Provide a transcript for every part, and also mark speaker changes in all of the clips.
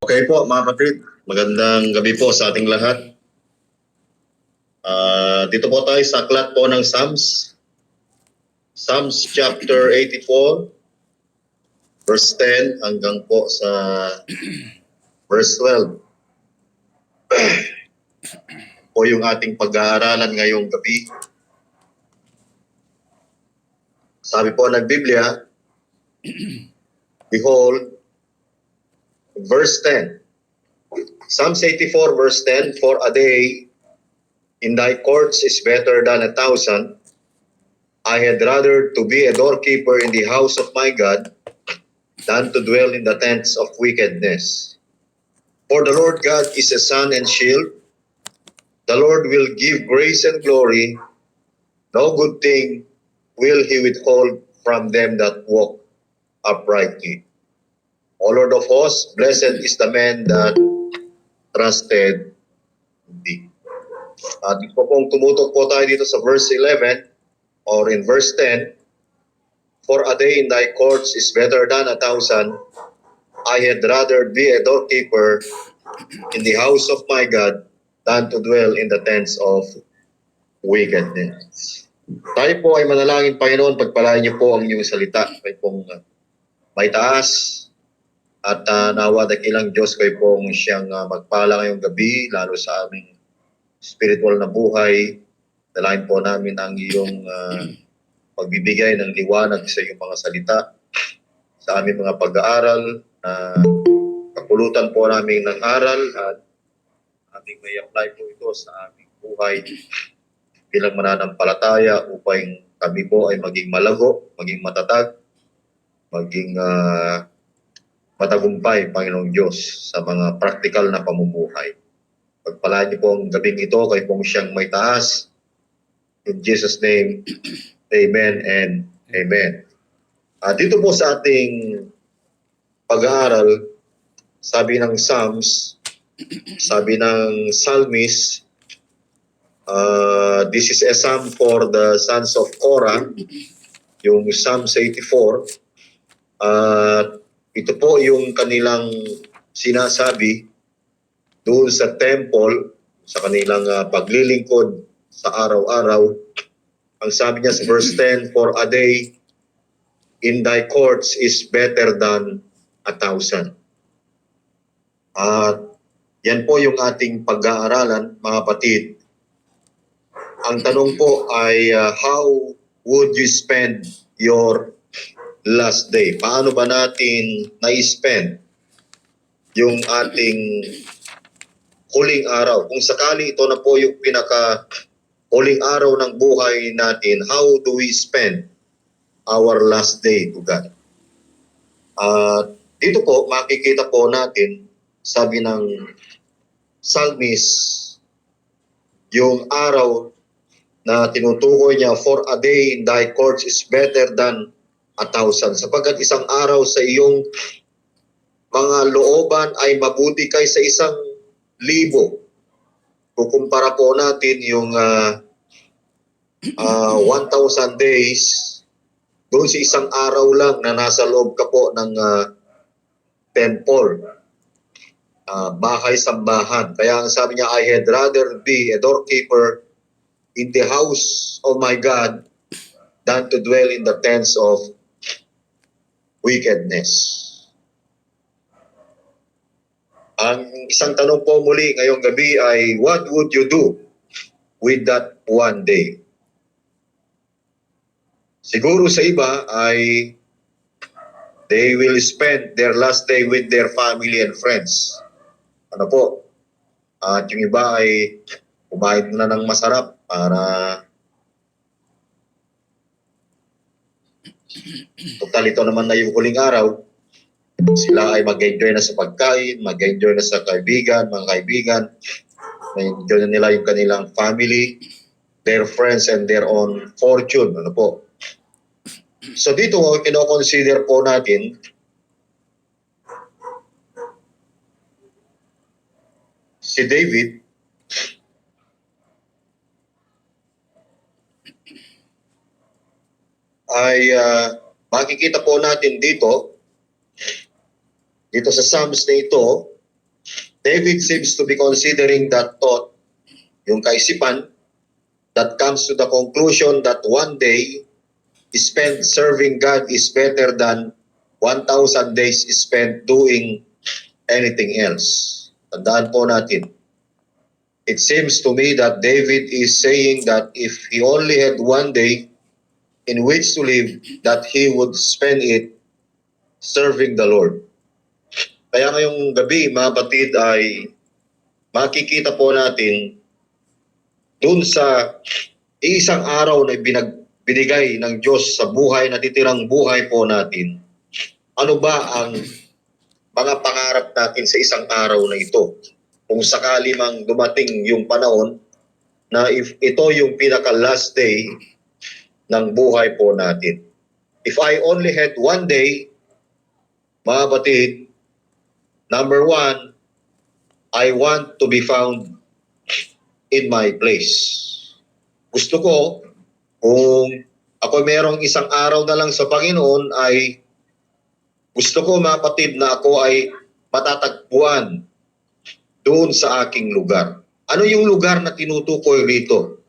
Speaker 1: Okay po mga kapatid, magandang gabi po sa ating lahat. Dito po tayo sa aklat po ng Psalms. Psalms chapter 84, verse 10 hanggang po sa verse 12. Po yung ating pag-aaralan ngayong gabi. Sabi po ng Biblia, behold, verse 10. Psalms 84 verse 10, for a day in thy courts is better than 1,000. I had rather to be a doorkeeper in the house of my God than to dwell in the tents of wickedness. For the Lord God is a sun and shield. The Lord will give grace and glory. No good thing will he withhold from them that walk uprightly. O Lord of hosts, blessed is the man that trusted in thee. At ito pong tumutok po tayo dito sa verse 11 or in verse 10. For a day in thy courts is better than 1,000. I had rather be a doorkeeper in the house of my God than to dwell in the tents of wickedness. Tayo po ay manalangin, Panginoon, pagpalain niyo po ang inyong salita. Kayo pong may taas at nawa dakilang Diyos, kayo pong siyang magpala ngayong gabi, lalo sa aming spiritual na buhay. Dalain po namin ang iyong pagbibigay ng liwanag sa iyong mga salita sa aming mga pag-aaral, kapulutan po namin ng aral at aming may apply po ito sa aming buhay bilang mananampalataya upang kami po ay maging malago, maging matatag, maging matagumpay, Panginoong Diyos, sa mga praktikal na pamumuhay. Pagpalaan niyo po ang gabing ito, kayo pong siyang may taas. In Jesus' name, amen and amen. Dito po sa ating pag-aaral, sabi ng Psalms, sabi ng Psalmist, this is a psalm for the sons of Korah, yung Psalms 84. Ito po yung kanilang sinasabi doon sa temple, sa kanilang paglilingkod sa araw-araw. Ang sabi niya sa verse 10, for a day in thy courts is better than 1,000. At yan po yung ating pag-aaralan, mga kapatid. Ang tanong po ay how would you spend your last day? Paano ba natin na-spend yung ating huling araw? Kung sakali ito na po yung huling araw ng buhay natin, how do we spend our last day to God? Dito po, makikita po natin, sabi ng Psalmist, yung araw na tinutukoy niya, for a day in thy courts is better than 1,000. Sapagkat isang araw sa iyong mga looban ay mabuti kaysa 1,000. Kukumpara po natin yung 1,000 days doon sa isang araw lang na nasa loob ka po ng temple, bahay-sambahan. Kaya ang sabi niya, I had rather be a doorkeeper in the house of my God than to dwell in the tents of wickedness. Ang isang tanong po muli ngayong gabi ay, what would you do with that one day? Siguro sa iba ay they will spend their last day with their family and friends. Ano po? At yung iba ay kumain na ng masarap para total ito naman na yung huling araw. Sila ay mag-enjoy na sa pagkain, mag-enjoy na sa kaibigan, mga kaibigan. Mag-enjoy na nila yung kanilang family, their friends, and their own fortune. Ano po? So dito, kino-consider po natin si David ay makikita po natin dito sa Psalms na ito David seems to be considering that thought, yung kaisipan, that comes to the conclusion that one day spent serving God is better than 1,000 days spent doing anything else. Tandaan po natin. It seems to me that David is saying that if he only had one day in which to live, that he would spend it serving the Lord. Kaya ngayong gabi, mga kapatid, ay makikita po natin dun sa isang araw na binigay ng Diyos sa buhay, natitirang buhay po natin. Ano ba ang mga pangarap natin sa isang araw na ito? Kung sakali mang dumating yung panahon na if ito yung pinaka-last day ng buhay po natin. If I only had one day, mga batid, number one, I want to be found in my place. Gusto ko, kung ako merong isang araw na lang sa Panginoon, ay gusto ko, mga batid, na ako ay matatagpuan doon sa aking lugar. Ano yung lugar na tinutukoy rito?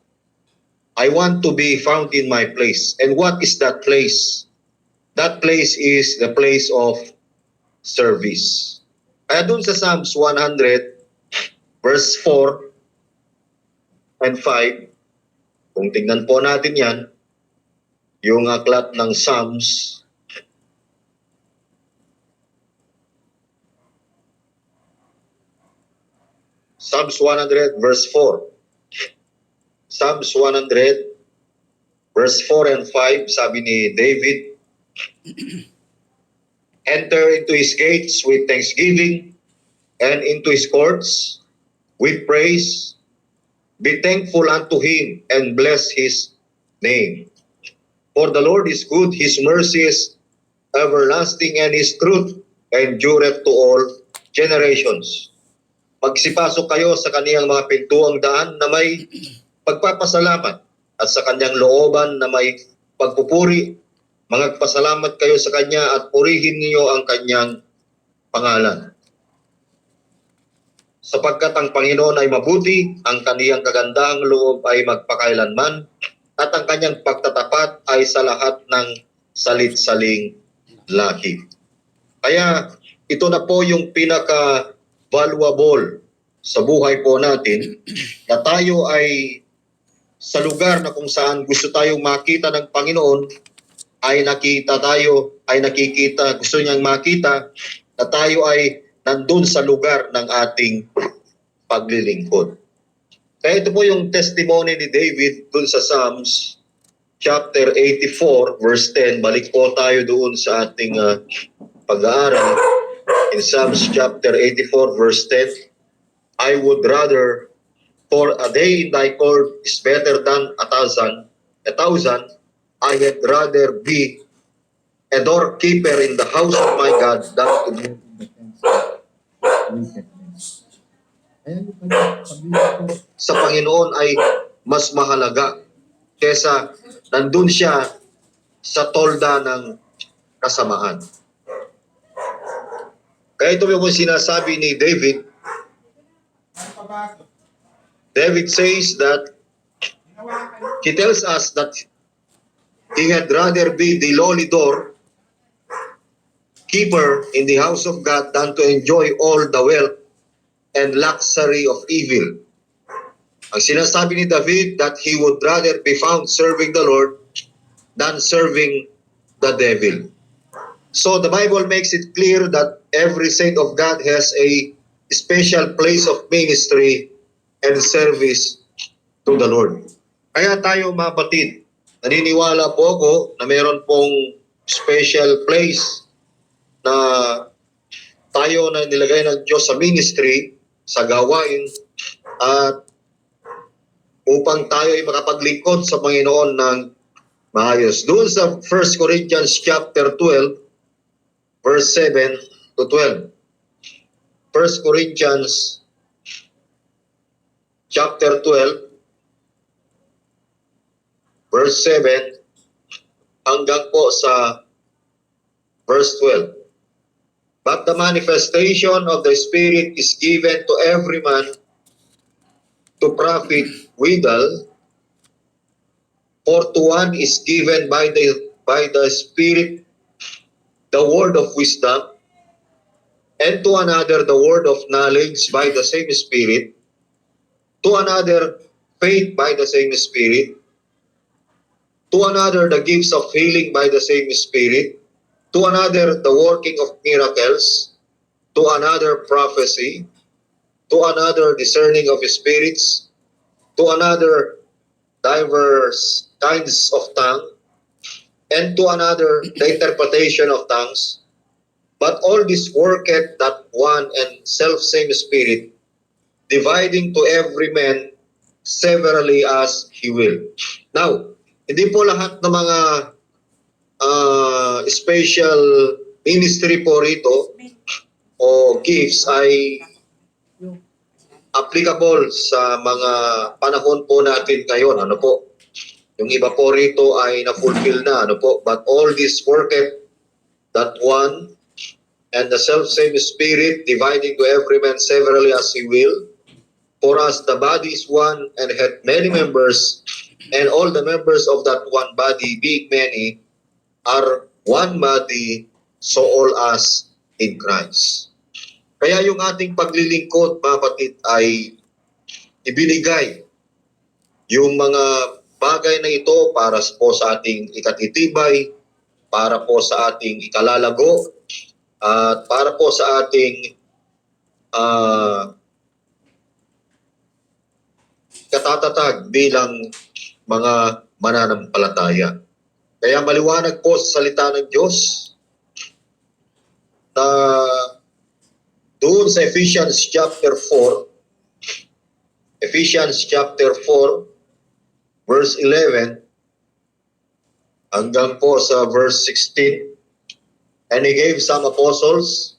Speaker 1: I want to be found in my place. And what is that place? That place is the place of service. Kaya doon sa Psalms 100, verse 4 and 5, kung tignan po natin yan, yung aklat ng Psalms, Psalms 100, verse 4. Psalms 100, verse 4 and 5, sabi ni David, enter into his gates with thanksgiving and into his courts with praise. Be thankful unto him and bless his name. For the Lord is good, his mercy is everlasting, and his truth endureth to all generations. Magsipasok kayo sa kaniyang mga pintuang daan na may pagpapasalamat at sa kanyang looban na may pagpupuri. Magpasalamat kayo sa kanya at purihin niyo ang kanyang pangalan. Sapagkat ang Panginoon ay mabuti, ang kaniyang kagandahang loob ay magpakailanman, at ang kanyang pagtatapat ay sa lahat ng salit-saling laki. Kaya ito na po yung pinaka-valuable sa buhay po natin, na tayo ay sa lugar na kung saan gusto tayong makita ng Panginoon, ay nakikita, gusto niyang makita na tayo ay nandun sa lugar ng ating paglilingkod. Kaya ito po yung testimony ni David dun sa Psalms chapter 84 verse 10. Balik po tayo doon sa ating pag-aaral. In Psalms chapter 84 verse 10, I would rather, for a day in thy court is better than a thousand. I had rather be a doorkeeper in the house of my God than to be in the tents of wickedness. Sa Panginoon ay mas mahalaga kesa nandun siya sa tolda ng kasamaan. Kaya ito yung sinasabi ni David. David says that he tells us that he had rather be the lowly door keeper in the house of God than to enjoy all the wealth and luxury of evil. Ang sinasabi ni David that he would rather be found serving the Lord than serving the devil. So the Bible makes it clear that every saint of God has a special place of ministry and service to the Lord. Kaya tayo, mga kapatid, naniniwala po ako na mayroon pong special place na tayo na nilagay ng Diyos sa ministry, sa gawain, at upang tayo ay makapaglingkod sa Panginoon ng maayos. Doon sa 1 Corinthians chapter 12, verse 7 to 12. 1 Corinthians chapter 12, verse 7 hanggang po sa verse 12. But the manifestation of the Spirit is given to every man to profit withal, for to one is given by the Spirit the word of wisdom, and to another the word of knowledge by the same Spirit, to another faith by the same Spirit, to another the gifts of healing by the same Spirit, to another the working of miracles, to another prophecy, to another discerning of spirits, to another diverse kinds of tongue, and to another the interpretation of tongues. But all this worketh that one and self-same Spirit, dividing to every man severally as he will. Now, hindi po lahat ng mga special ministry po rito o gifts ay applicable sa mga panahon po natin ngayon. Ano po? Yung iba po rito ay na-fulfill na. Ano po? But all this worketh that one and the self-same Spirit, dividing to every man severally as he will. For us the body is one and hath many members, and all the members of that one body, being many, are one body, so all us in Christ. Kaya yung ating paglilingkod, mga kapatid, ay ibinigay yung mga bagay na ito para po sa ating ikatitibay, para po sa ating ikalalago, at para po sa ating katatatag bilang mga mananampalataya. Kaya maliwanag po sa salita ng Diyos na doon sa Ephesians chapter 4, verse 11 hanggang po sa verse 16, and He gave some apostles,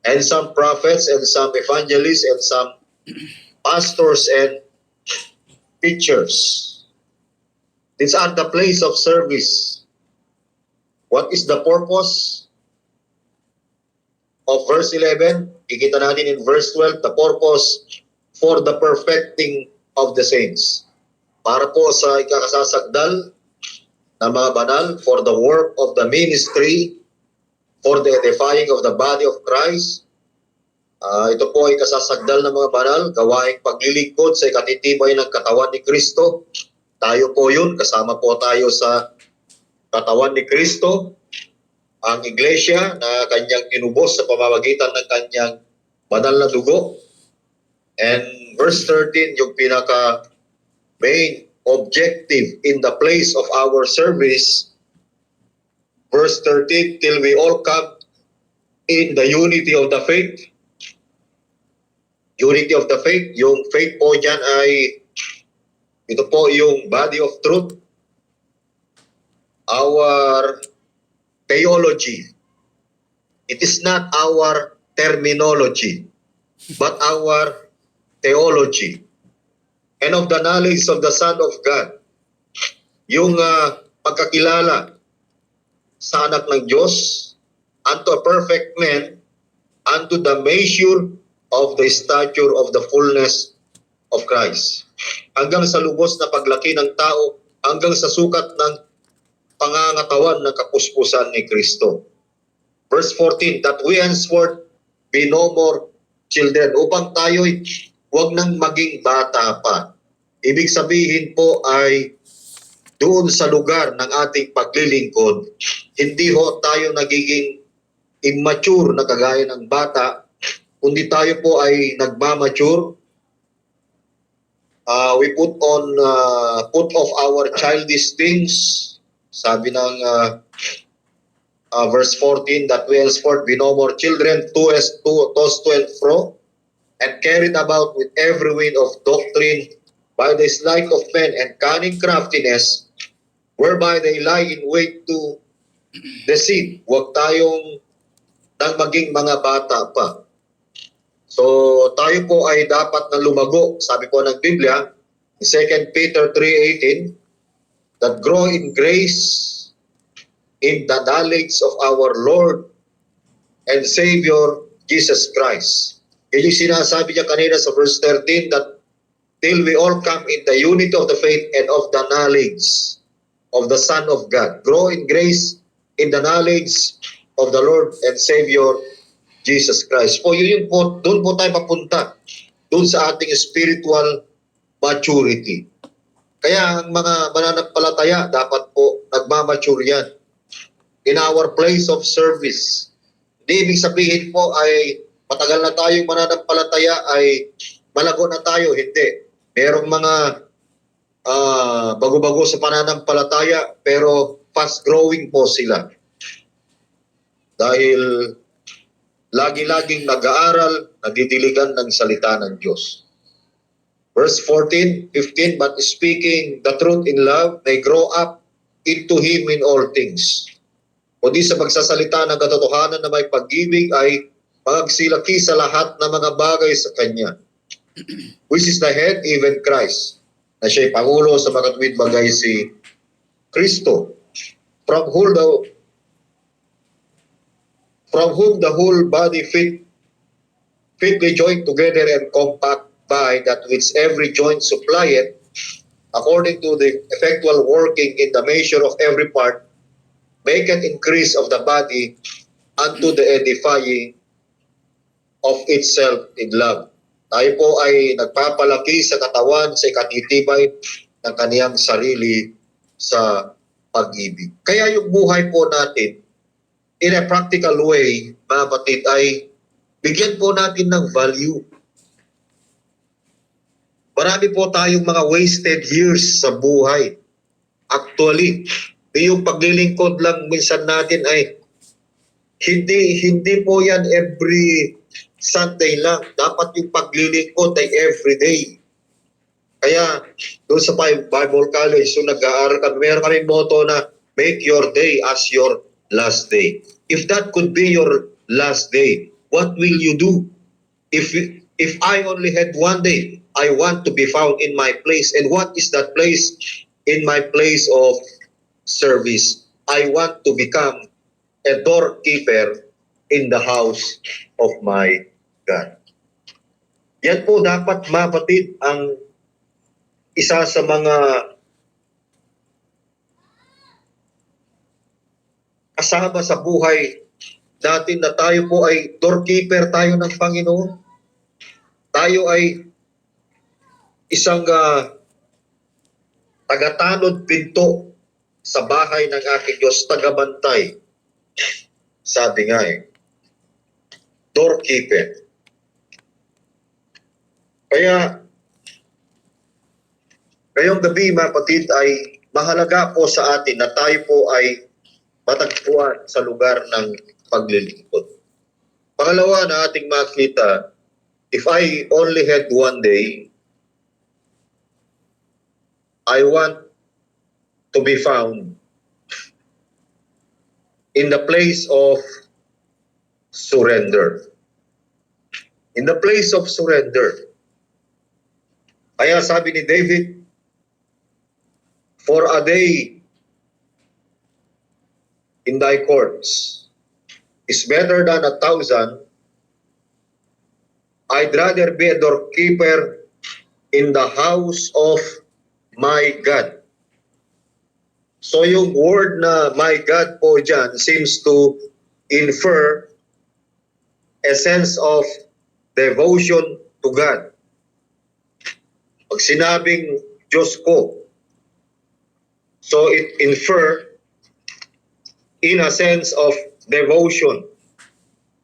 Speaker 1: and some prophets, and some evangelists, and some pastors and teachers. These are the place of service. What is the purpose of verse 11? Ikita natin in verse 12, the purpose for the perfecting of the saints. Para po sa ikakasasagdal ng mga banal, for the work of the ministry, for the edifying of the body of Christ. Ito po ay kasasagdal ng mga banal, gawaing paglilingkod sa ikatitibay ng katawan ni Kristo. Tayo po yun, kasama po tayo sa katawan ni Kristo, ang iglesia na kanyang tinubos sa pamamagitan ng kanyang banal na dugo. And verse 13, yung pinaka main objective in the place of our service, verse 13, till we all come in the unity of the faith. Unity of the faith, yung faith po dyan ay, ito po yung body of truth. Our theology. It is not our terminology, but our theology. And of the knowledge of the Son of God. Yung pagkakilala sa anak ng Diyos, unto a perfect man, unto the measure of the stature of the fullness of Christ. Hanggang sa lubos na paglaki ng tao, hanggang sa sukat ng pangangatawan ng kapuspusan ni Kristo. Verse 14, that we henceforth be no more children, upang tayo'y huwag nang maging bata pa. Ibig sabihin po ay doon sa lugar ng ating paglilingkod, hindi ho tayo nagiging immature na kagaya ng bata, kundi tayo po ay nagmamature. We put off our childish things. Sabi ng verse 14, that we henceforth be no more children, tossed to and fro, and carried about with every wind of doctrine by the sleight of men and cunning craftiness, whereby they lie in wait to deceive. Huwag tayong nang maging mga bata pa. So tayo po ay dapat na lumago, sabi po ng Biblia, 2 Peter 3:18, that grow in grace, in the knowledge of our Lord and Savior Jesus Christ. Yan yung sinasabi niya kanina sa verse 13 that till we all come in the unity of the faith and of the knowledge of the Son of God. Grow in grace in the knowledge of the Lord and Savior Jesus Christ. Po, yun po, doon po tayo papunta. Doon sa ating spiritual maturity. Kaya ang mga mananampalataya, dapat po nagmamature yan. In our place of service. Hindi ibig sabihin po ay matagal na tayong mananampalataya ay malago na tayo. Hindi. Merong mga bago-bago sa pananampalataya pero fast growing po sila. Dahil lagi-laging nag-aaral, nadidiligan ng salita ng Diyos. Verse 14, 15, but speaking the truth in love, they grow up into Him in all things. Kundi sa pagsasalita ng katotohanan na may pag-ibig ay magsilaki sa lahat ng mga bagay sa Kanya. Which is the head, even Christ. Na siya'y pangulo sa mga tuwid bagay si Kristo. From whom the whole body fitly joined together and compact by that which every joint supplieth, according to the effectual working in the measure of every part, make an increase of the body unto the edifying of itself in love. Tayo po ay nagpapalaki sa katawan sa ikatitibay ng kaniyang sarili sa pag-ibig. Kaya yung buhay po natin, in a practical way, mga kapatid, ay bigyan po natin ng value. Marami po tayong mga wasted years sa buhay. Actually, yung paglilingkod lang minsan natin ay hindi po yan every Sunday lang. Dapat yung paglilingkod ay every day. Kaya doon sa Bible College, so nag-aaral kami, meron kami motto na make your day as your last day. If that could be your last day, what will you do? If I only had one day, I want to be found in my place. And what is that place? In my place of service. I want to become a doorkeeper in the house of my God. Yan po dapat, mapatid, ang isa sa mga kasama sa buhay natin na tayo po ay doorkeeper tayo ng Panginoon. Tayo ay isang tagatanod pinto sa bahay ng aking Diyos, tagabantay. Sabi nga doorkeeper. Kaya, ngayong gabi, mga kapatid, ay mahalaga po sa atin na tayo po ay matagpuan sa lugar ng paglilingkod. Pangalawa na ating makita, if I only had one day, I want to be found in the place of surrender. In the place of surrender. Kaya sabi ni David, for a day in thy courts is better than 1,000. I'd rather be a doorkeeper in the house of my God. So yung word na my God po dyan seems to infer a sense of devotion to God. Pag sinabing Diyos ko, so it infer in a sense of devotion.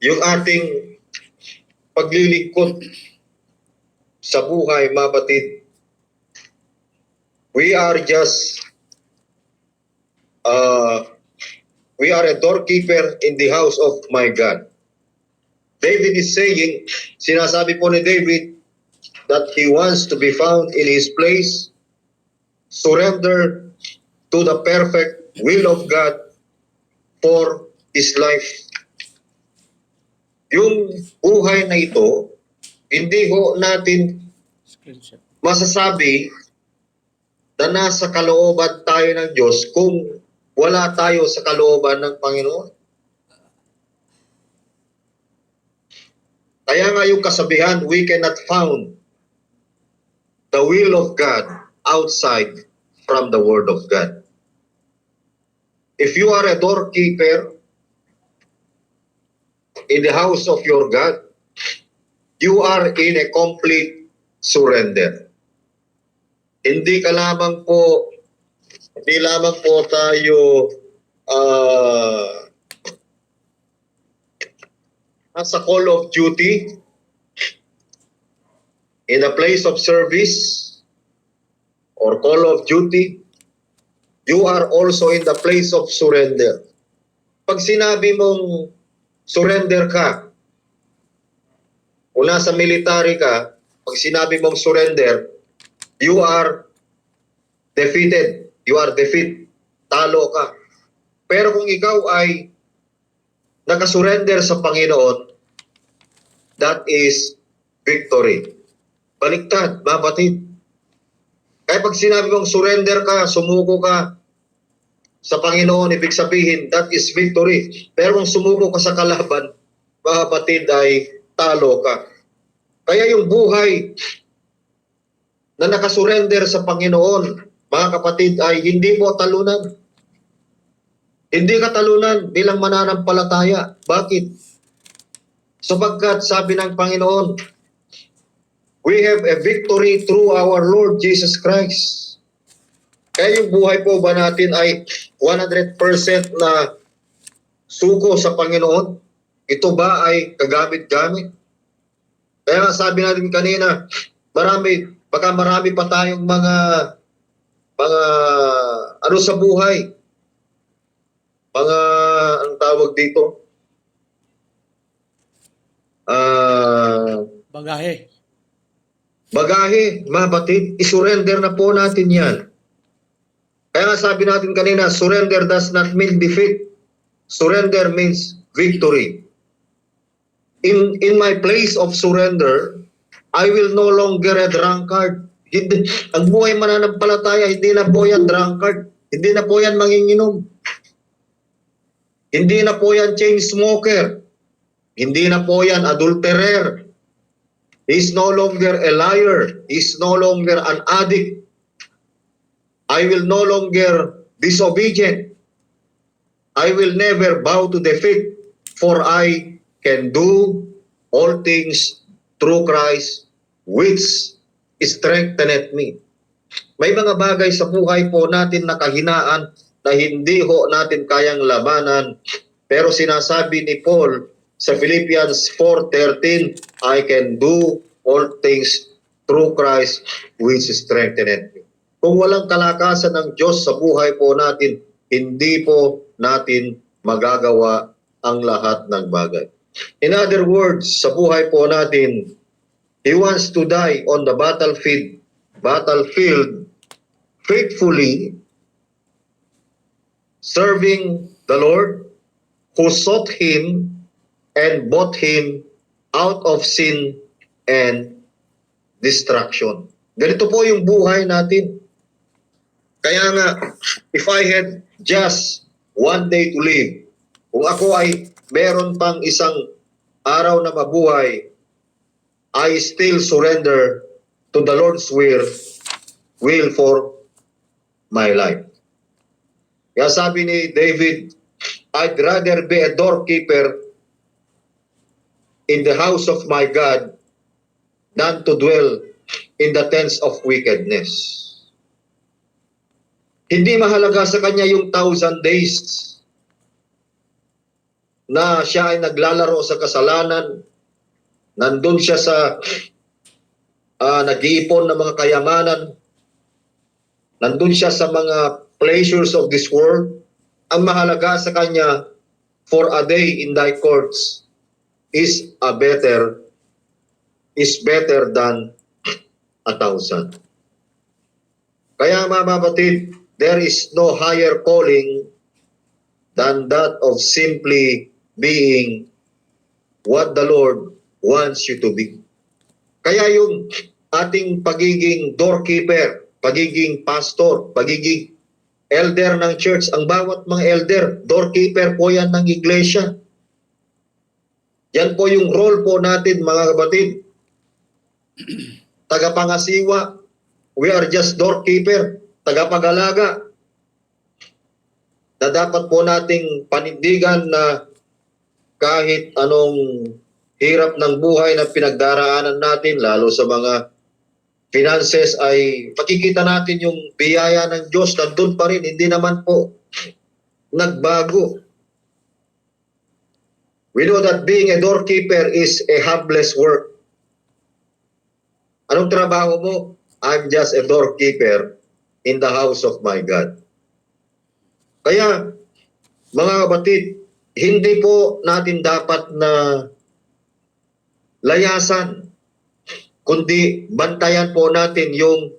Speaker 1: Yung ating paglilingkod sa buhay, mga batid, we are a doorkeeper in the house of my God. David is saying, sinasabi po ni David that he wants to be found in his place, surrender to the perfect will of God for his life. Yung buhay na ito, hindi ho natin masasabi na nasa kalooban tayo ng Diyos kung wala tayo sa kalooban ng Panginoon. Kaya nga yung kasabihan, we cannot found the will of God outside from the Word of God. If you are a doorkeeper in the house of your God, you are in a complete surrender. Hindi lamang po tayo sa call of duty, in a place of service or call of duty, you are also in the place of surrender. Pag sinabi mong surrender ka, o nasa military ka, pag sinabi mong surrender, you are defeated. You are defeat. Talo ka. Pero kung ikaw ay nakasurrender sa Panginoon, that is victory. Baliktad, mabatid. Kaya pag sinabi mong surrender ka, sumuko ka sa Panginoon, ibig sabihin, that is victory. Pero kung sumuko ka sa kalaban, mabatid ay talo ka. Kaya yung buhay na nakasurrender sa Panginoon, mga kapatid, ay hindi mo talunan. Hindi ka talunan bilang mananampalataya. Bakit? Sapagkat sabi ng Panginoon, we have a victory through our Lord Jesus Christ. Kaya yung buhay po ba natin ay 100% na suko sa Panginoon? Ito ba ay kagamit-gamit? Kaya nga sabi natin kanina, baka marami pa tayong mga ano sa buhay. Ang tawag dito? Bagahe, mabatid. Isurrender na po natin yan. Kaya nga sabi natin kanina, surrender does not mean defeat. Surrender means victory. In my place of surrender, I will no longer a drunkard. Ang buhay mananampalataya, hindi na po yan drunkard. Hindi na po yan manginginom. Hindi na po yan chain smoker. Hindi na po yan adulterer. He's no longer a liar. He's no longer an addict. I will no longer disobedient. I will never bow to defeat, for I can do all things through Christ, which strengtheneth me. May mga bagay sa buhay po natin na kahinaan na hindi ho natin kayang labanan. Pero sinasabi ni Paul sa Philippians 4:13, I can do all things through Christ which strengtheneth me. Kung walang kalakasan ng Diyos sa buhay po natin, hindi po natin magagawa ang lahat ng bagay. In other words, sa buhay po natin, He wants to die on the battlefield faithfully, serving the Lord who sought Him and bought Him out of sin and destruction. Ganito po yung buhay natin. Kaya nga, if I had just one day to live, kung ako ay meron pang isang araw na mabuhay, I still surrender to the Lord's will for my life. Kaya sabi ni David, I'd rather be a doorkeeper in the house of my God than to dwell in the tents of wickedness. Hindi mahalaga sa kanya yung 1,000 days na siya ay naglalaro sa kasalanan. Nandun siya sa nag-iipon ng mga kayamanan. Nandun siya sa mga pleasures of this world. Ang mahalaga sa kanya, for a day in thy courts is better than 1,000. Kaya mga kapatid, there is no higher calling than that of simply being what the Lord wants you to be. Kaya yung ating pagiging doorkeeper, pagiging pastor, pagiging elder ng church, ang bawat mga elder, doorkeeper po yan ng iglesia. Yan po yung role po natin, mga kapatid. Tagapangasiwa, we are just doorkeeper, tagapag-alaga, na dapat po nating panindigan na kahit anong hirap ng buhay na pinagdaraanan natin, lalo sa mga finances, ay makikita natin yung biyaya ng Diyos, nandun pa rin, hindi naman po nagbago. We know that being a doorkeeper is a humbless work. Anong trabaho mo? I'm just a doorkeeper in the house of my God. Kaya, mga kapatid, hindi po natin dapat na layasan, kundi bantayan po natin yung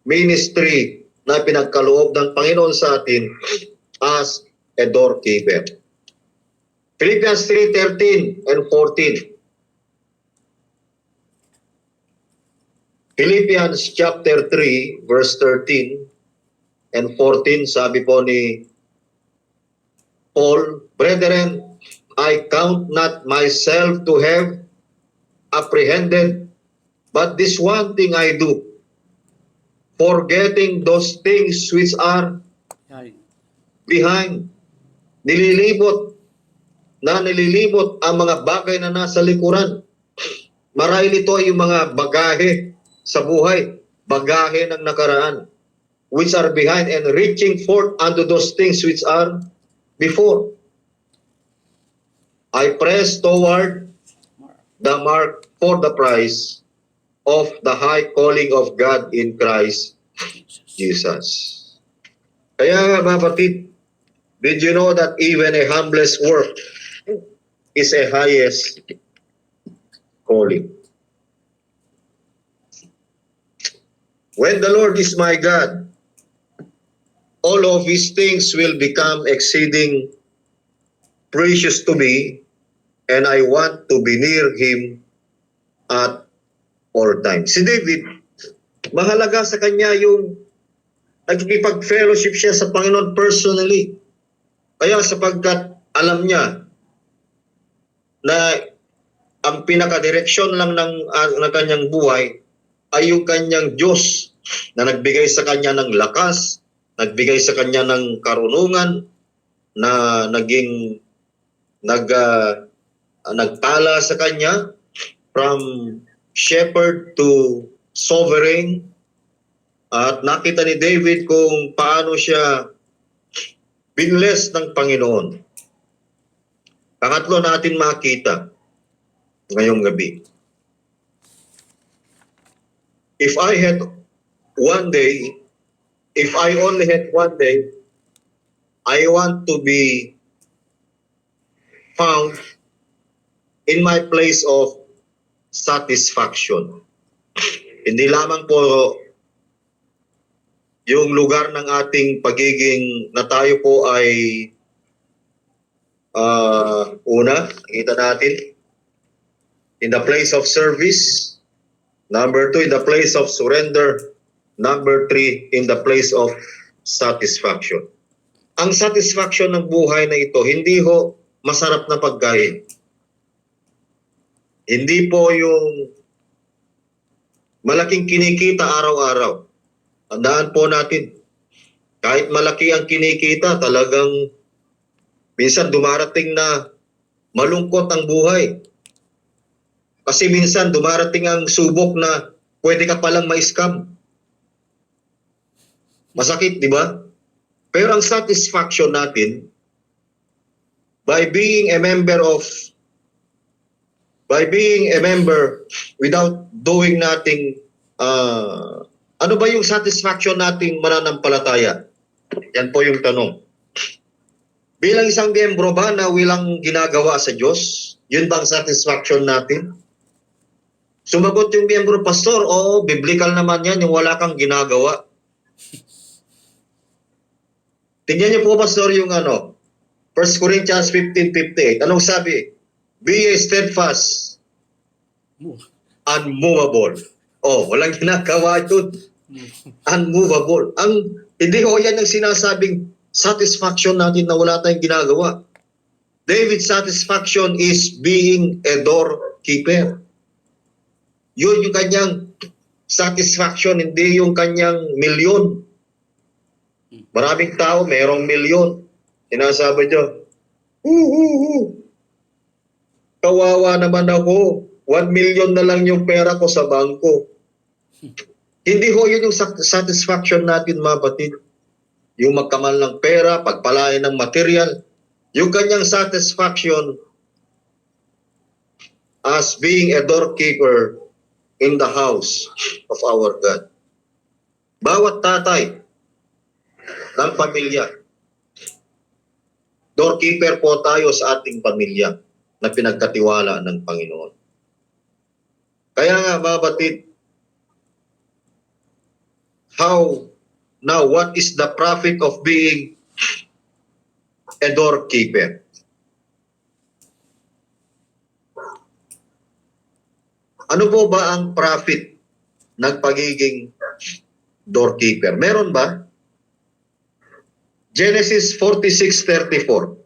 Speaker 1: ministry na pinagkaloob ng Panginoon sa atin as a doorkeeper. Philippians 3:13 and 14. Philippians chapter 3, verse 13 and 14, sabi po ni Paul, "Brethren, I count not myself to have apprehended, but this one thing I do, forgetting those things which are behind." Nililibot ang mga bagay na nasa likuran. Marahil ito ay yung mga bagahe sa buhay, bagahe ng nakaraan, which are behind, and reaching forth unto those things which are before. I press toward the mark for the prize of the high calling of God in Christ Jesus. Kaya mga kapatid, did you know that even a humblest work is a highest calling? When the Lord is my God, all of His things will become exceeding precious to me, and I want to be near Him at all times. Si David, mahalaga sa kanya yung nagkikipag-fellowship siya sa Panginoon personally. Kaya sapagkat alam niya na ang pinakadireksyon lang ng kanyang buhay ay yung kanyang Diyos na nagbigay sa kanya ng lakas, nagbigay sa kanya ng karunungan, na nagtala sa kanya from shepherd to sovereign. At nakita ni David kung paano siya binless ng Panginoon. Pangatlo natin makita ngayong gabi. If I only had one day, I want to be found in my place of satisfaction. Hindi lamang po yung lugar ng ating pagiging na tayo po ay una, kita natin, in the place of service. Number 2, in the place of surrender. Number 3, in the place of satisfaction. Ang satisfaction ng buhay na ito, hindi ho masarap na pagkain. Hindi po yung malaking kinikita araw-araw. Tandaan po natin, kahit malaki ang kinikita, talagang minsan dumarating na malungkot ang buhay. Kasi minsan dumarating ang subok na pwede ka palang ma-scam. Masakit, di ba? Pero ang satisfaction natin, by being a member without doing nothing, ano ba yung satisfaction nating mananampalataya? Yan po yung tanong. Bilang isang miyembro ba na walang ginagawa sa Diyos, yun bang satisfaction natin? Sumagot yung miyembro, Pastor, oo, biblical naman yan, yung wala kang ginagawa. Tingnan niyo po, Pastor, yung 1 Corinthians 15:58. Anong sabi? Be ye steadfast, unmovable. Walang ginagawa ito. Unmovable. Hindi ho yan ang sinasabing satisfaction natin na wala tayong ginagawa. David's satisfaction is being a doorkeeper. Yun yung kanyang satisfaction, hindi yung kanyang milyon. Maraming tao, mayroong milyon. Sinasabi niyo, kawawa naman ako. 1 million na lang yung pera ko sa bangko. Hindi ho yun yung satisfaction natin, mga batid. Yung magkamal ng pera, pagpalain ng material. Yung kanyang satisfaction as being a doorkeeper in the house of our God. Bawat tatay ng pamilya, doorkeeper po tayo sa ating pamilya na pinagkatiwala ng Panginoon. Kaya nga, mga batid, what is the profit of being a doorkeeper? Ano po ba ang profit ng pagiging doorkeeper? Meron ba? Genesis 46:34.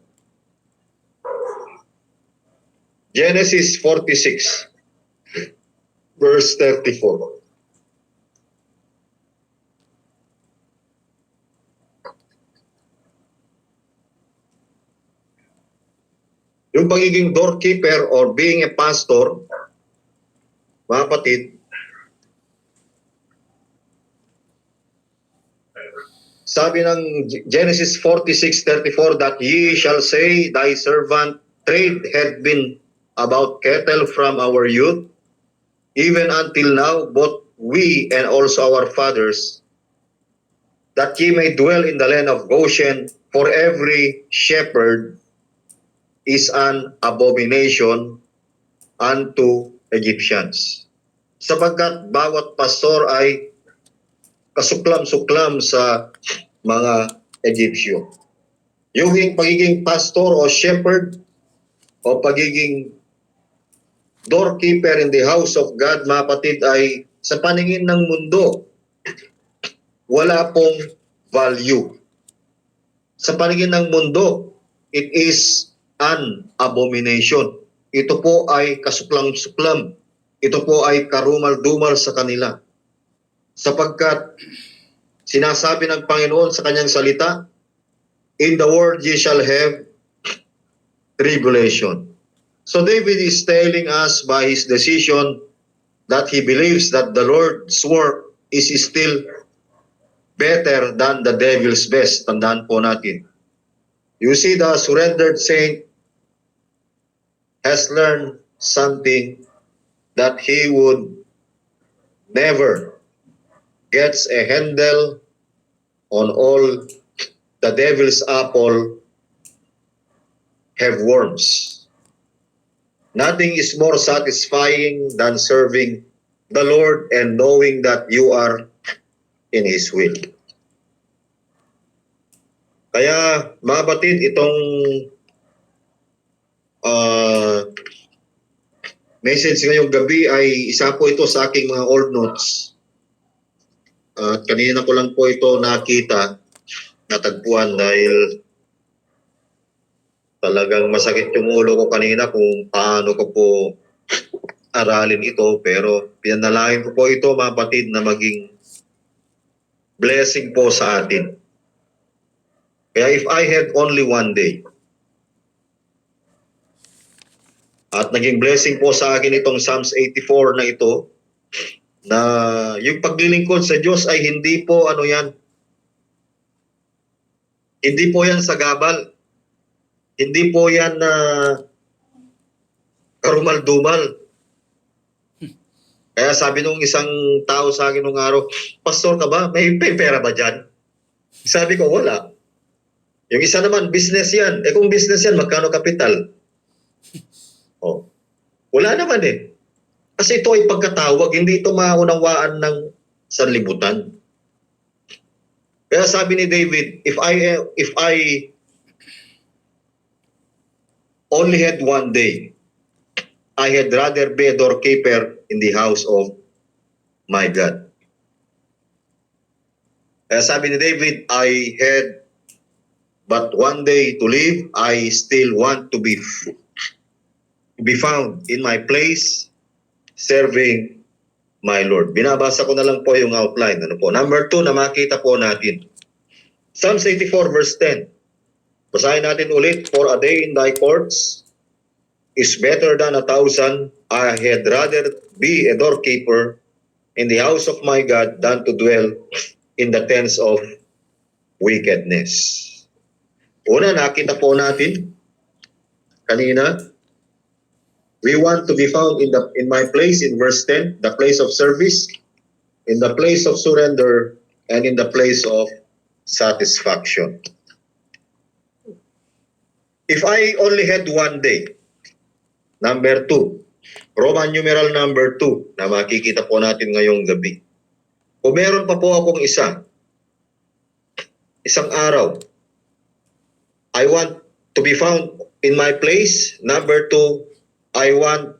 Speaker 1: Genesis 46, verse 34. Yung pagiging doorkeeper or being a pastor, mga kapatid, sabi ng Genesis 46:34 that ye shall say, thy servant trade had been about cattle from our youth, even until now, both we and also our fathers, that ye may dwell in the land of Goshen, for every shepherd is an abomination unto Egyptians. Sapagkat bawat pastor ay kasuklam-suklam sa mga Egyptyo. Yung pagiging pastor o shepherd o pagiging doorkeeper in the house of God, mga kapatid, ay sa paningin ng mundo, wala pong value. Sa paningin ng mundo, it is an abomination. Ito po ay kasuklam-suklam. Ito po ay karumal-dumal sa kanila. Sapagkat sinasabi ng Panginoon sa kanyang salita, in the world ye shall have tribulation. So David is telling us by his decision that he believes that the Lord's work is still better than the devil's best. Tandaan po natin. You see, the surrendered saint has learned something that he would never gets a handle on all the devil's apple have worms. Nothing is more satisfying than serving the Lord and knowing that you are in His will. Kaya, mga batid, itong message ngayong gabi ay isa po ito sa aking mga old notes. Kanina ko lang po ito nakita, natagpuan dahil talagang masakit yung ulo ko kanina kung paano ko po aralin ito. Pero pinanalangin ko po ito, mga batid, na maging blessing po sa atin. Kaya if I had only one day, at naging blessing po sa akin itong Psalms 84 na ito, na yung paglilingkod sa Diyos ay hindi po ano yan, hindi po yan sa gabal, hindi po yan na karumal-dumal. Kaya sabi nung isang tao sa akin nung araw, pastor ka ba? May pera ba dyan? Sabi ko, wala. Yung isa naman, business yan. Eh kung business yan, magkano kapital? Oh. Wala naman eh. Kasi ito ay pagkatawag, hindi ito maunawaan ng sanlibutan. Kaya sabi ni David, if I only had one day, I had rather be a doorkeeper in the house of my God. Kaya sabi ni David, I had but one day to live, I still want to be found in my place, serving my Lord. Binabasa ko na lang po yung outline. Ano po? Number 2 na makita po natin. Psalms 84 verse 10. Basahin natin ulit. For a day in thy courts is better than 1,000. I had rather be a doorkeeper in the house of my God than to dwell in the tents of wickedness. Una, nakita po natin kanina, we want to be found in my place in verse 10, the place of service, in the place of surrender, and in the place of satisfaction. If I only had one day, number 2, Roman numeral number 2, na makikita po natin ngayong gabi. Kung meron pa po akong isang araw, I want to be found in my place. Number 2, I want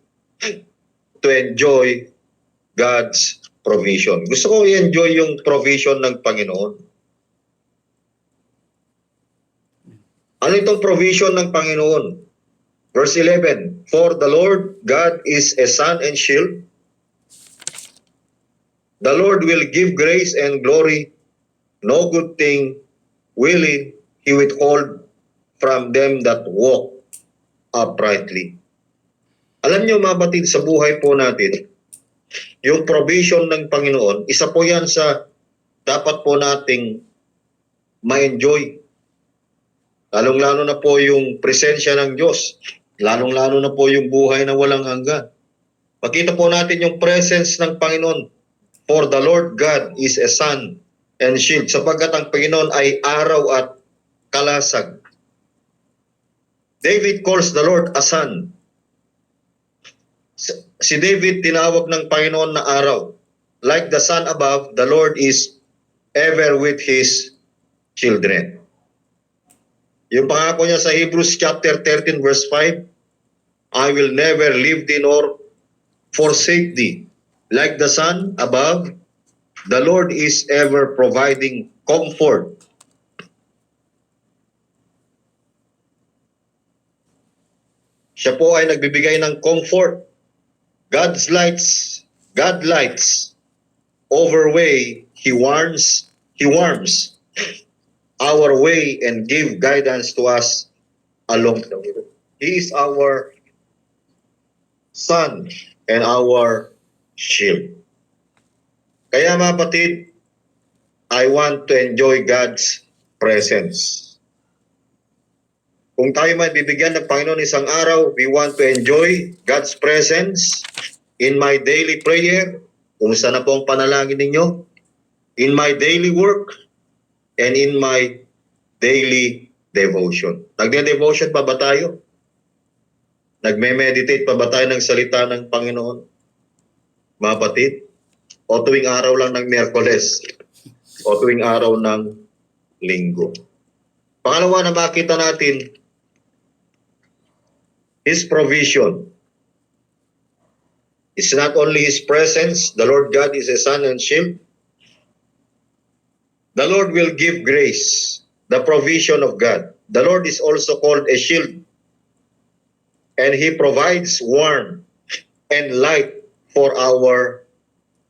Speaker 1: to enjoy God's provision. Gusto ko i-enjoy yung provision ng Panginoon. Ano itong provision ng Panginoon? Verse 11, for the Lord God is a sun and shield. The Lord will give grace and glory. No good thing will He withhold from them that walk uprightly. Alam niyo mga batid, sa buhay po natin, yung provision ng Panginoon, isa po yan sa dapat po nating ma-enjoy. Lalong-lalo na po yung presensya ng Diyos. Lalong-lalo na po yung buhay na walang hanggan. Makita po natin yung presence ng Panginoon. For the Lord God is a sun and shield. Sapagkat ang Panginoon ay araw at kalasag. David calls the Lord a sun. Si David tinawag ng Panginoon na araw. Like the sun above, the Lord is ever with His children. Yung pangako niya sa Hebrews chapter 13 verse 5, I will never leave thee nor forsake thee. Like the sun above, the Lord is ever providing comfort. Siya po ay nagbibigay ng comfort. God lights over way. He warms our way and give guidance to us along the way. He is our sun and our shield. Kaya mga kapatid, I want to enjoy God's presence. Kung tayo may bibigyan ng Panginoon isang araw, we want to enjoy God's presence in my daily prayer, kung saan na po ang panalangin ninyo, in my daily work, and in my daily devotion. Nagde-devotion pa ba tayo? Nagme-meditate pa ba tayo ng salita ng Panginoon? Mga kapatid? O tuwing araw lang ng Miyerkules? O tuwing araw ng Linggo? Pangalawa na makita natin, His provision. It's not only His presence. The Lord God is a sun and shield. The Lord will give grace, the provision of God. The Lord is also called a shield. And He provides warmth and light for our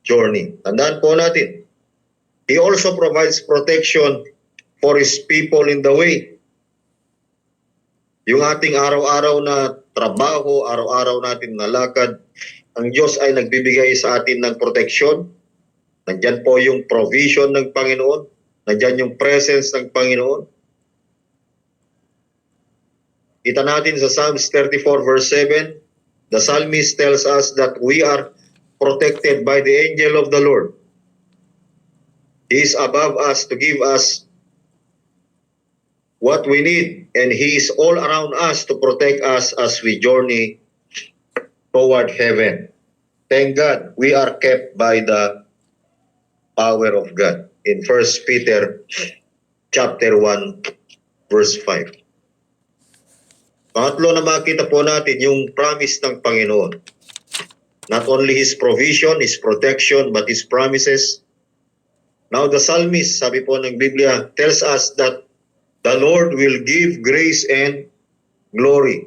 Speaker 1: journey. Tandaan po natin, He also provides protection for His people in the way. Yung ating araw-araw na trabaho, araw-araw natin na lakad, ang Diyos ay nagbibigay sa atin ng proteksyon. Nandyan po yung provision ng Panginoon. Nandyan yung presence ng Panginoon. Kita natin sa Psalms 34 verse 7, the psalmist tells us that we are protected by the angel of the Lord. He is above us to give us what we need, and He is all around us to protect us as we journey toward heaven. Thank God, we are kept by the power of God. In 1 Peter chapter 1 verse 5. Pangatlo na makita po natin yung promise ng Panginoon. Not only His provision, His protection, but His promises. Now the psalmist, sabi po ng Biblia, tells us that The Lord will give grace and glory.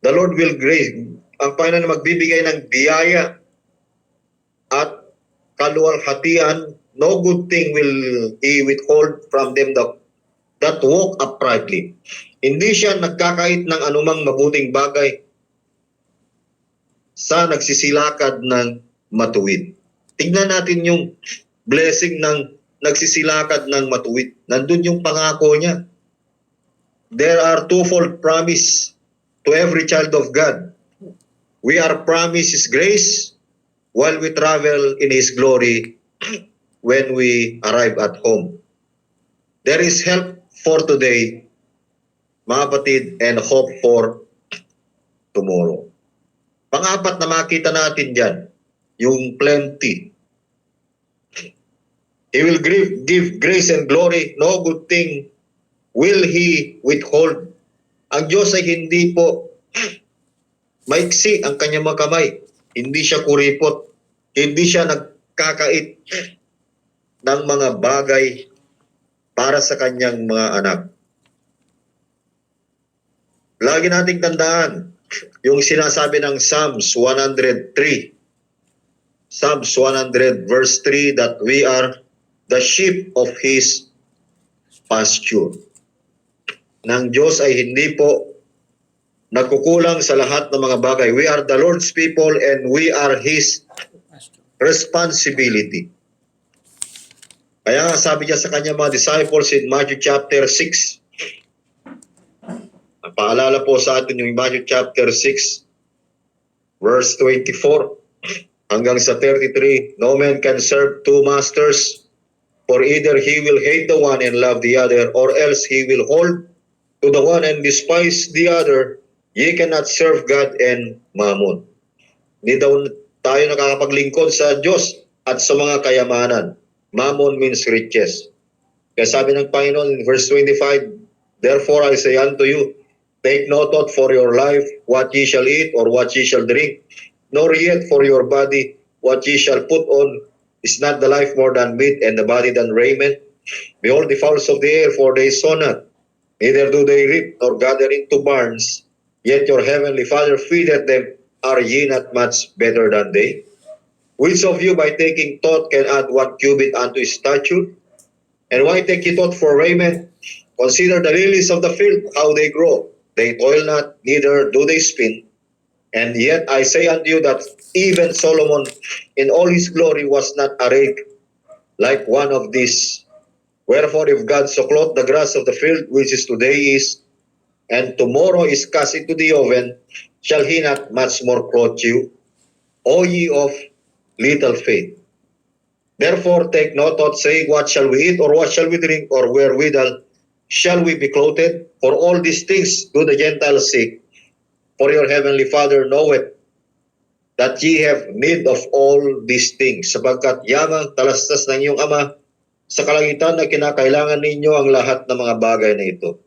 Speaker 1: The Lord will grace. Ang Panginoon na magbibigay ng biyaya at kaluwalhatian. No good thing will He withhold from them that walk uprightly. Hindi siya nagkakait ng anumang mabuting bagay sa nagsisilakad ng matuwid. Tignan natin yung blessing ng nagsisilakad ng matuwid. Nandun yung pangako niya. There are twofold promise to every child of God. We are promised His grace while we travel in His glory when we arrive at home. There is help for today, mga kapatid, and hope for tomorrow. Pang-apat na makita natin dyan, yung plenty. He will give grace and glory. No good thing will He withhold. Ang Diyos ay hindi po maiksi ang kanyang mga kamay. Hindi siya kuripot. Hindi siya nagkakait ng mga bagay para sa kanyang mga anak. Lagi nating tandaan yung sinasabi ng Psalms 103. Psalms 100 verse 3 that we are the sheep of His pasture. Ng Diyos ay hindi po nagkukulang sa lahat ng mga bagay. We are the Lord's people and we are His responsibility. Kaya nga sabi niya sa kanyang mga disciples in Matthew chapter 6. Paalala po sa atin yung Matthew chapter 6 verse 24 hanggang sa 33. No man can serve two masters, for either he will hate the one and love the other, or else he will hold to the one and despise the other. Ye cannot serve God and mammon. Hindi daw tayo nakakapaglingkod sa Diyos at sa mga kayamanan. Mammon means riches. Kaya sabi ng Panginoon in verse 25, therefore I say unto you, take no thought for your life, what ye shall eat or what ye shall drink, nor yet for your body, what ye shall put on. Is not the life more than meat, and the body than raiment? Behold the fowls of the air, for they sow not, neither do they reap, nor gather into barns, yet your heavenly Father feedeth them. Are ye not much better than they? Which of you by taking thought can add 1 cubit unto his stature? And why take ye thought for raiment? Consider the lilies of the field, how they grow. They toil not, neither do they spin. And yet I say unto you that even Solomon in all his glory was not arrayed like one of these. Wherefore if God so clothe the grass of the field, which is today is, and tomorrow is cast into the oven, shall He not much more clothe you, O ye of little faith? Therefore take no thought, saying, what shall we eat, or what shall we drink, or wherewithal shall we be clothed? For all these things do the Gentiles seek. For your heavenly Father knoweth that ye have need of all these things, sapagkat yamang talastas ng iyong Ama sa kalangitan na kinakailangan ninyo ang lahat ng mga bagay na ito.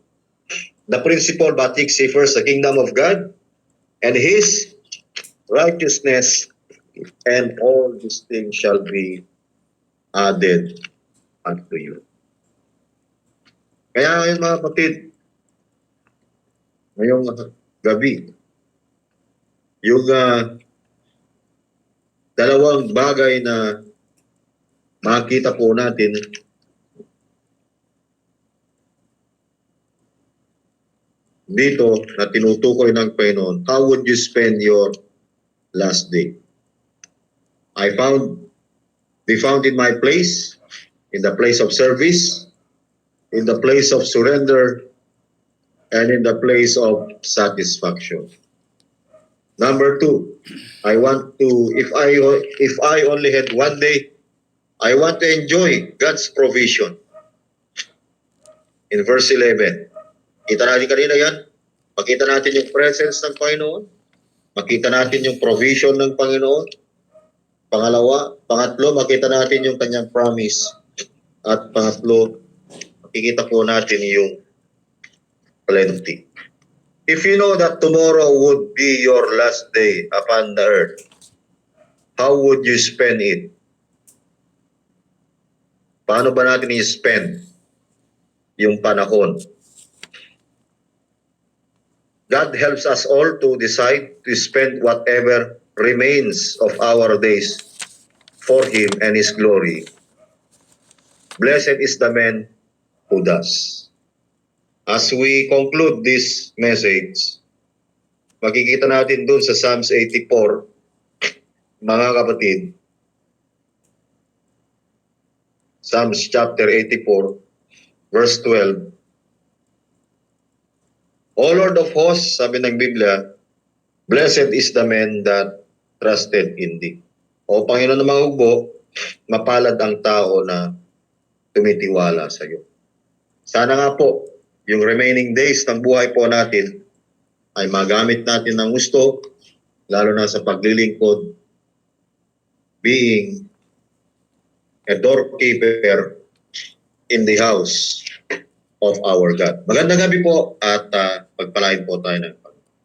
Speaker 1: The principle, but seek ye first the kingdom of God and His righteousness, and all these things shall be added unto you. Kaya ngayon mga kapatid, ngayong gabi, yung dalawang bagay na makita po natin dito na tinutukoy ng Panginoon, how would you spend your last day? We found in my place, in the place of service, in the place of surrender, and in the place of satisfaction. Number 2, I want to, if I only had one day, I want to enjoy God's provision. In verse 11, kita natin kanina yan, makita natin yung presence ng Panginoon, makita natin yung provision ng Panginoon. Pangatlo, makita natin yung kanyang promise. At pangatlo, makikita po natin yung plenty. If you know that tomorrow would be your last day upon the earth, how would you spend it? Paano ba natin i-spend yung panahon. God helps us all to decide to spend whatever remains of our days for Him and His glory. Blessed is the man who does. As we conclude this message, makikita natin dun sa Psalms 84, mga kapatid, Psalms chapter 84, verse 12, O Lord of hosts, sabi ng Biblia, blessed is the man that trusted in thee. O Panginoon ng mga hugbo, mapalad ang tao na tumitiwala sa iyo. Sana nga po, yung remaining days ng buhay po natin ay magamit natin ng gusto, lalo na sa paglilingkod, being a doorkeeper in the house of our God. Magandang gabi po at pagpalain po tayo ng